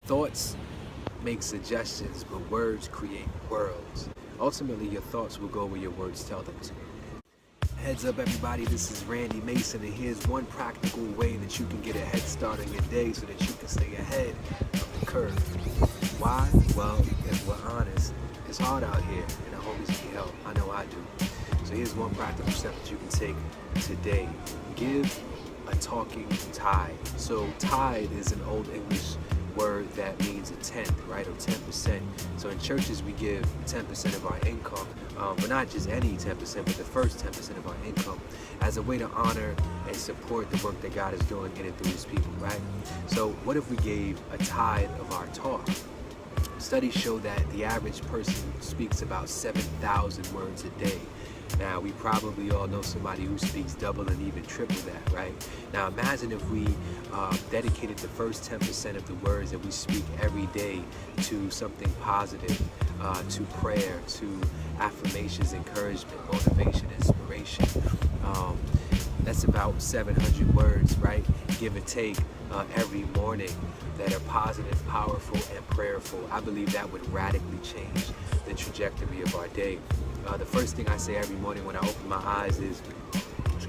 Thoughts make suggestions, but words create worlds. Ultimately, your thoughts will go where your words tell them to. Heads up, everybody, this is Randy Mason, and here's one practical way that you can get a head start on your day so that you can stay ahead of the curve. Why? Well, if we're honest, it's hard out here, and I always need help. I know I do. So here's one practical step that you can take today. Give a talking tithe. So tithe is an old English word that means a tenth, right, or 10%. So in churches we give 10% of our income, but not just any 10%, but the first 10% of our income, as a way to honor and support the work that God is doing in and through His people, right? So what if we gave a tithe of our talk? Studies show that the average person speaks about 7,000 words a day. Now, we probably all know somebody who speaks double and even triple that, right? Now, imagine if we dedicated the first 10% of the words that we speak every day to something positive, to prayer, to affirmations, encouragement, motivation, inspiration. That's about 700 words, right? Give or take, every morning, that are positive, powerful, and prayerful. I believe that would radically change the trajectory of our day. The first thing I say every morning when I open my eyes is,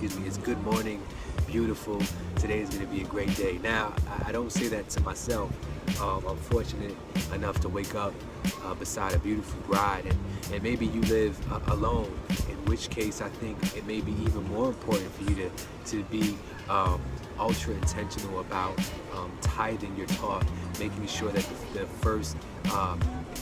it's good morning, beautiful, today is going to be a great day. Now, I don't say that to myself. I'm fortunate enough to wake up beside a beautiful bride, and maybe you live alone, in which case I think it may be even more important for you to be ultra intentional about tithing your talk, making sure that the first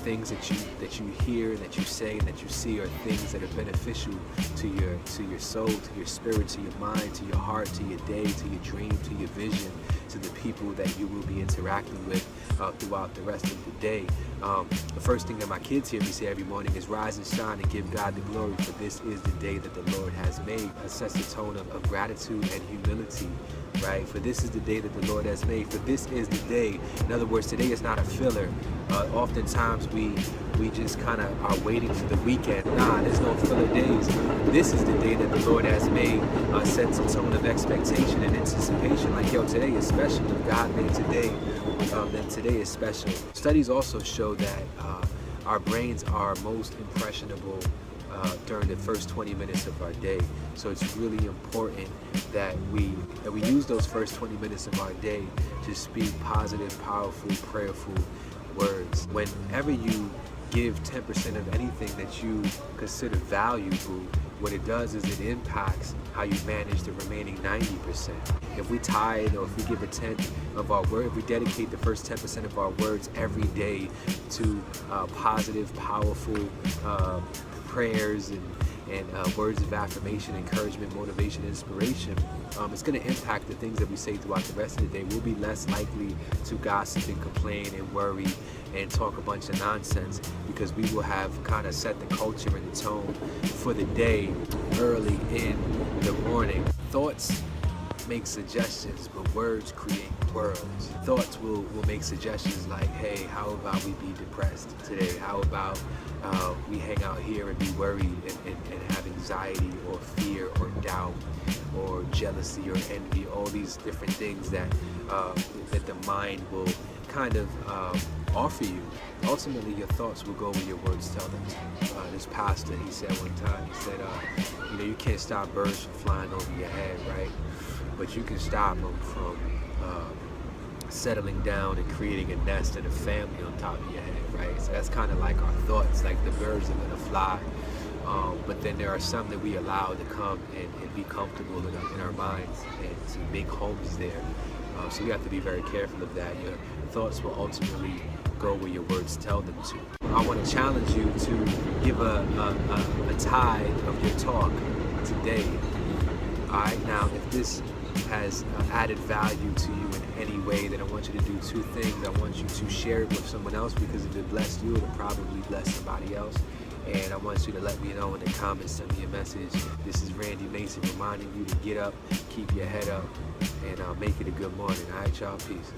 things that you hear, that you say, and that you see are things that are beneficial to your soul, to your spirit, to your mind, to your heart, to your day, to your dream, to your vision, to the people that you will be interacting with throughout the rest of the day. The first thing that my kids hear me say every morning is rise and shine and give God the glory, for this is the day that the Lord has made. It sets a tone of gratitude and humility, right? For this is the day that the Lord has made. For this is the day. In other words, today is not a filler. Oftentimes we just kind of are waiting for the weekend. Nah, there's no filler days. This is the day that the Lord has made. Sets a tone of expectation and anticipation. Like, yo, today is special. If God made today, then today is special. Studies also show that our brains are most impressionable during the first 20 minutes of our day. So it's really important that we use those first 20 minutes of our day to speak positive, powerful, prayerful words. Whenever you give 10% of anything that you consider valuable, what it does is it impacts how you manage the remaining 90%. If we tithe, or if we give a tenth of our word, if we dedicate the first 10% of our words every day to positive, powerful prayers and words of affirmation, encouragement, motivation, inspiration, it's going to impact the things that we say throughout the rest of the day. We'll be less likely to gossip and complain and worry and talk a bunch of nonsense, because we will have kind of set the culture and the tone for the day early in the morning. Thoughts make suggestions, but words create worlds. Thoughts will make suggestions like, hey, how about we be depressed today? How about we hang out here and be worried and have anxiety or fear or doubt or jealousy or envy, all these different things that the mind will kind of offer you. Ultimately, your thoughts will go where your words tell them to. This pastor, he said one time, he said, you can't stop birds from flying over your head, right? But you can stop them from settling down and creating a nest and a family on top of your head, right? So that's kind of like our thoughts, like the birds are gonna fly. But then there are some that we allow to come and be comfortable in our minds and to make homes there. So we have to be very careful of that. Your thoughts will ultimately go where your words tell them to. I want to challenge you to give a tithe of your talk today. All right, now if this has added value to you in any way, then I want you to do two things. I want you to share it with someone else, because if it blessed you, it'll probably bless somebody else. And I want you to let me know in the comments, send me a message. This is Randy Mason reminding you to get up, keep your head up, and make it a good morning. All right, y'all, peace.